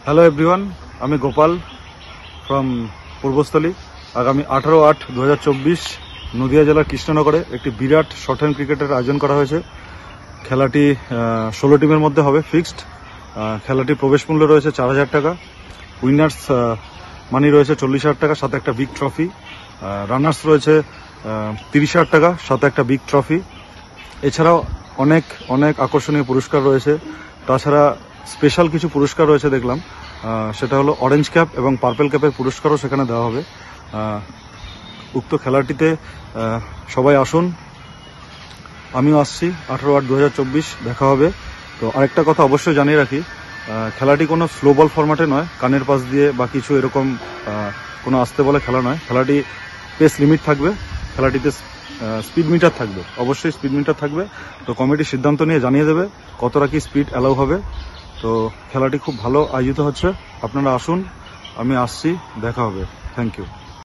Hello everyone, আমি Gopal from Purbasthali. আগামী 18/8/2024 নদিয়া জেলার কৃষ্ণনগরে একটি বিরাট শর্ট হ্যান্ড ক্রিকেটের আয়োজন করা হয়েছে। খেলাটি 16 টিমের মধ্যে হবে, ফিক্সড। খেলাটির প্রবেশ মূল্য রয়েছে 4,000 টাকা। উইনার্স মানি রয়েছে 40,000 টাকা, সাথে একটা বিগ ট্রফি। রানার্স রয়েছে 30,000 টাকা, সাথে একটা বিগ ট্রফি। এছাড়াও অনেক অনেক আকর্ষণীয় পুরস্কার রয়েছে। তাছাড়া স্পেশাল কিছু পুরস্কার রয়েছে দেখলাম, সেটা হলো অরেঞ্জ ক্যাপ এবং পার্পেল ক্যাপের পুরস্কারও সেখানে দেওয়া হবে। উক্ত খেলাটিতে সবাই আসুন, আমিও আসছি। 18/8/2024 দেখা হবে। তো আরেকটা কথা অবশ্যই জানিয়ে রাখি, খেলাটি কোনো স্লো বল ফরম্যাটে নয়, কানের পাশ দিয়ে বা কিছু এরকম কোনো আসতে বলে খেলা নয়। খেলাটি পেস লিমিট থাকবে, খেলাটিতে স্পিড মিটার থাকবে, অবশ্যই স্পিড মিটার থাকবে। তো কমিটি সিদ্ধান্ত নিয়ে জানিয়ে দেবে কতটা কি স্পিড অ্যালাউ হবে। তো খেলাটি খুব ভালো আয়োজিত হচ্ছে, আপনারা আসুন, আমি আসছি, দেখা হবে। Thank you.